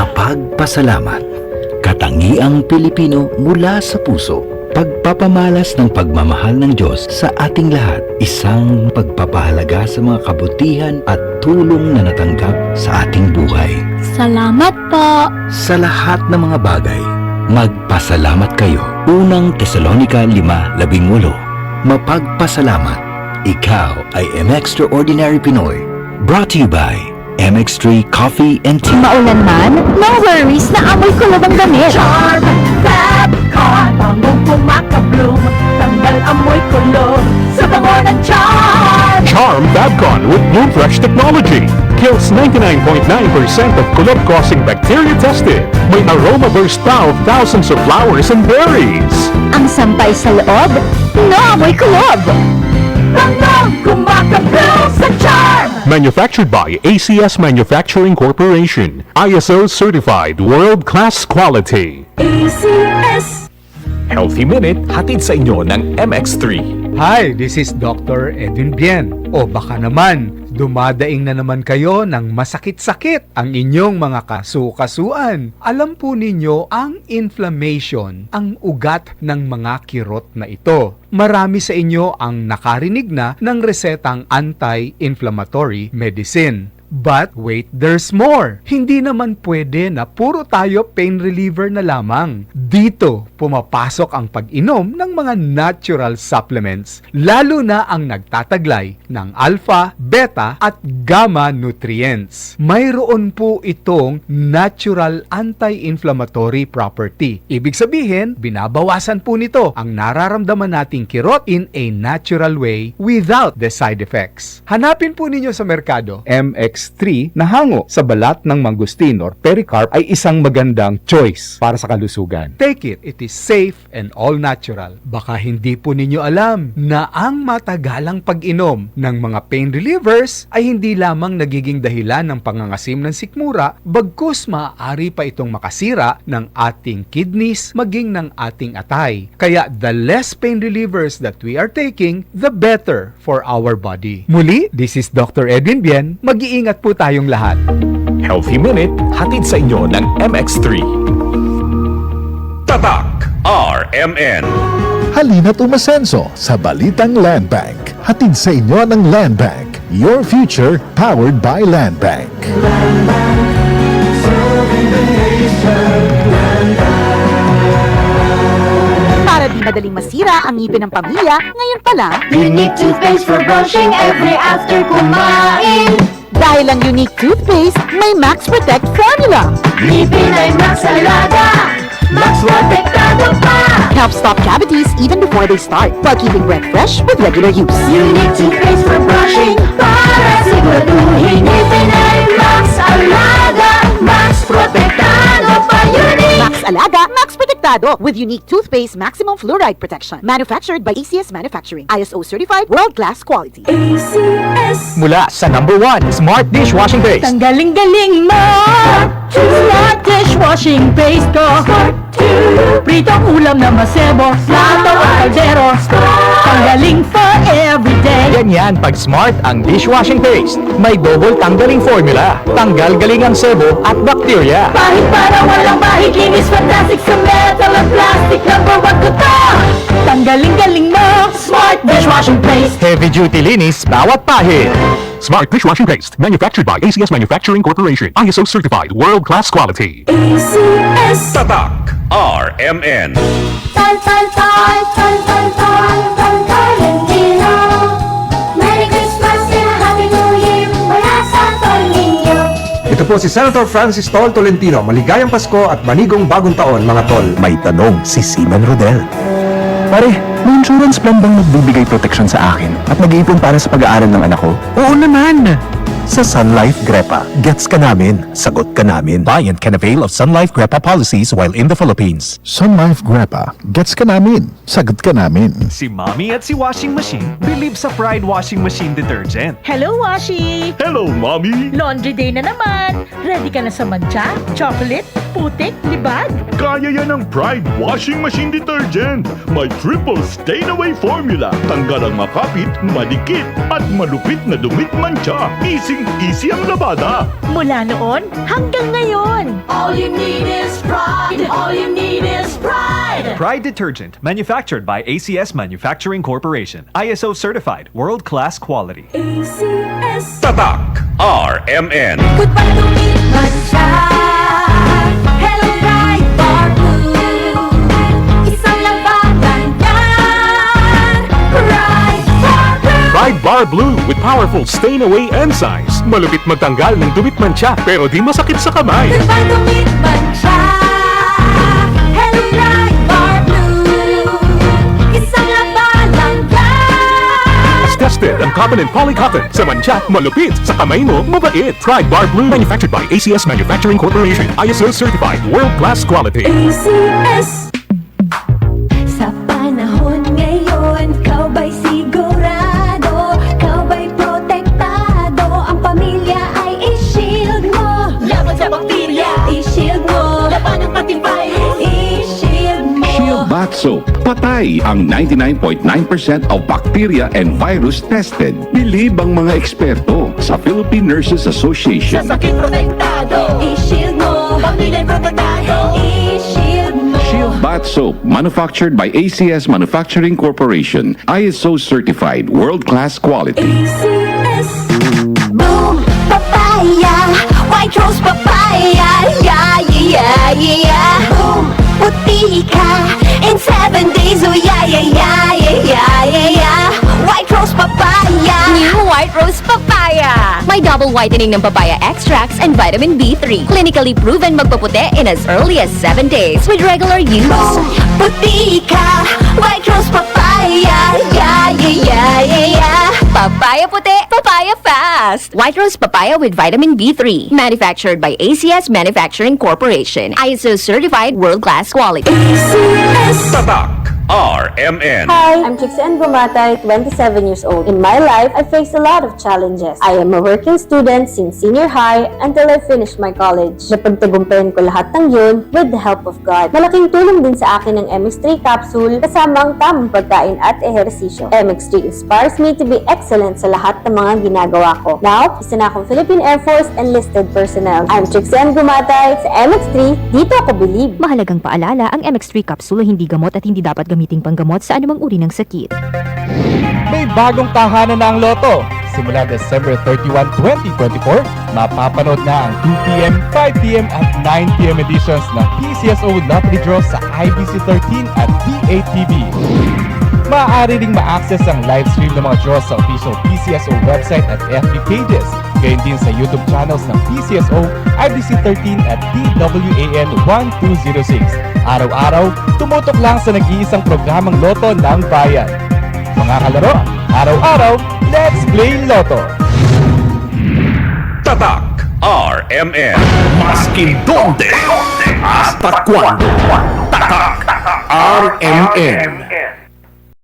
Mapagpasalamat. Katangiang Pilipino mula sa puso. Pagpapamalas ng pagmamahal ng Diyos sa ating lahat. Isang pagpapahalaga sa mga kabutihan at tulong na natanggap sa ating buhay. Salamat po. Sa lahat ng mga bagay, magpasalamat kayo. Unang Tesalonica 5:18. Mapagpasalamat. Ikaw ay M-Extraordinary Pinoy. Brought to you by MX3 Coffee and Tea. Maulan man, no worries na amoy kulog ang damit. Charm Fabcon, bangong pumakabloom, tanggal amoy kulog sa bango ng Charm. Charm Fabcon with Bloom Fresh technology kills 99.9% of kulog-causing bacteria tested. May aroma burst pa of thousands of flowers and berries. Ang sampay sa loob, no amoy kulog. Bangong pumakabloom sa Charm. Manufactured by ACS Manufacturing Corporation. ISO certified world-class quality. ACS. Healthy Minute, hatid sa inyo ng MX3. Hi, this is Dr. Edwin Bien. O baka naman, dumadaing na naman kayo ng masakit-sakit ang inyong mga kasu-kasuan. Alam po ninyo ang inflammation, ang ugat ng mga kirot na ito. Marami sa inyo ang nakarinig na ng resetang anti-inflammatory medicine. But wait, there's more. Hindi naman pwede na puro tayo pain reliever na lamang. Dito, pumapasok ang pag-inom ng mga natural supplements, lalo na ang nagtataglay ng alpha, beta at gamma nutrients. Mayroon po itong natural anti-inflammatory property. Ibig sabihin, binabawasan po nito ang nararamdaman nating kirot in a natural way without the side effects. Hanapin po ninyo sa merkado, MX3 na hango sa balat ng mangustin or pericarp ay isang magandang choice para sa kalusugan. Take it. It is safe and all natural. Baka hindi po ninyo alam na ang matagalang pag-inom ng mga pain relievers ay hindi lamang nagiging dahilan ng pangangasim ng sikmura, bagkus maaari pa itong makasira ng ating kidneys maging ng ating atay. Kaya the less pain relievers that we are taking, the better for our body. Muli, this is Dr. Edwin Bien. Mag-iingat po tayong lahat. Healthy Minute, hatid sa inyo ng MX3. Tatak RMN. Halina't umasenso sa Balitang Land Bank. Hatid sa inyo ng Land Bank. Your future powered by Land Bank. Para di madaling masira ang ngipin ng pamilya, ngayon pa lang, Unique toothpaste for brushing every after kumain. dahil ang unique toothpaste, may Max Protect formula. Ngipin ay Max Alaga, Max Protektado pa. Helps stop cavities even before they start, while keeping breath fresh with regular use. Unique toothpaste for brushing para siguraduhin ngipin ay Max Alaga, Max Protektado pa. Unique. Max Alaga, Max Protectado with unique toothpaste maximum fluoride protection. Manufactured by ACS Manufacturing. ISO certified world-class quality. ACS. Mula sa #1 Smart Dishwashing Base. Tanggaling-galing mo Smart dishwashing paste ko Pritong ulam na masebo Plato at kaldero Tanggaling for everyday. Ganyan pag Smart ang dishwashing paste. May double tanggaling formula. Tanggal galing ang sebo at bakterya. Pahit para walang bahid Linis fantastic sa metal at plastic Number 1 ko to Tanggaling-galing mo Smart dishwashing paste. Heavy duty linis bawat pahid. Smart Dishwashing Paste. Manufactured by ACS Manufacturing Corporation. ISO certified world-class quality. ACS. Tatak RMN. Tal tal tal tal tal tal tal Valentino. Merry Christmas and a Happy New Year mula sa Tolino. Ito po si Senator Francis Tol Tolentino. Maligayang Pasko at manigong bagong taon, mga tol. May tanong si Seaman Rodel. Pare, may insurance plan bang nagbibigay protection sa akin at nag-iipon para sa pag-aaral ng anak ko? Oo naman! Sa Sun Life Grepa, gets ka namin, sagot ka namin. Client can avail of Sun Life Grepa policies while in the Philippines. Sun Life Grepa, gets ka namin, sagot ka namin. Si Mommy at si Washing Machine believe sa Pride Washing Machine Detergent. Hello, Washi! Hello, Mommy! Laundry day na naman! Ready ka na sa mancha, chocolate, putik, libag? Kaya yan ang Pride Washing Machine Detergent. May triple stain-away formula. Tanggal ang makapit, madikit, at malupit na dumit mancha. Easy naging easy ang labada. Mula noon hanggang ngayon. All you need is pride. All you need is pride. Pride Detergent, manufactured by ACS Manufacturing Corporation. ISO certified, world-class quality. ACS. Tatak RMN. Goodbye to me, Mancha. Hello, Pride Bar Blue. Isang labanan yan. Pride Bar Blue. Pride Bar Blue with powerful stain-away enzymes. Malupit magtanggal ng dubit mancha pero di masakit sa kamay. Goodbye to me, Mancha. Hello, Pride Bar Blue. Isang labanan yan. As tested ang cotton and polycotton. Sa mancha, malupit. Sa kamay mo, mabait. Pride Bar Blue, manufactured by ACS Manufacturing Corporation. ISO certified, world-class quality. ACS. Sa panahon ngayon, kau ba'y sigurado? Kau ba'y protektado? Ang pamilya ay i-shield mo. Laban sa bakterya, i-shield mo. Laban ng matibay, i-shield mo. Shield Bath Soap. Patay ang 99.9% of bacteria and virus tested. Bilib ang mga eksperto sa Philippine Nurses Association. Sa sakit protektado, i-shield mo. Pamilya protektado, i-shield mo. Shield Bath Soap, manufactured by ACS Manufacturing Corporation. ISO certified, world-class quality. ACS. Boom, papaya, white rose papaya, yeah, yeah, yeah. Boom, puti ka in 7 days, oh yeah, yeah, yeah, yeah, yeah, yeah. White rose papaya. New White Rose Papaya. May double whitening ng papaya extracts and vitamin B3. Clinically proven magpaputi in as early as 7 days with regular use. Boom, puti ka, white rose papaya, yeah, yeah, yeah, yeah, yeah. Papaya puti, papaya fast. White Rose Papaya with vitamin B3. Manufactured by ACS Manufacturing Corporation. ISO certified, world-class quality. ACS. Tatak RMN. Hi, I'm Trixen Bumatay, 27 years old. In my life, I faced a lot of challenges. I am a working student since senior high until I finished my college. Napagtagumpayan ko lahat ng yun with the help of God. Malaking tulong din sa akin ng MX3 capsule kasama ang tamang pagkain at ehersisyo. MX3 inspires me to be excellent sa lahat ng mga ginagawa ko. Now, isa na akong Philippine Air Force enlisted personnel. I'm Trixen Bumatay sa MX3. Dito ako believe. Mahalagang paalala, ang MX3 capsule ay hindi gamot at hindi dapat gamiting panggamot sa anumang uri ng sakit. May bagong tahanan na ang Lotto. Simula December 31, 2024, mapapanood na ang 2pm, 5pm at 9pm editions ng PCSO Lottery Draw sa IBC 13 at PATV. Maaari ding ma-access ang live stream ng mga draws sa official PCSO website at FB pages. Gayon din sa YouTube channels ng PCSO, IBC 13 at DWAN 1206. Araw-araw, tumutok lang sa nag-iisang programang Lotto ng Bayan. Mga kalaro, araw-araw, let's play Lotto! Tatak RMN. Maskin donde, hasta cuando. Tatak RMN.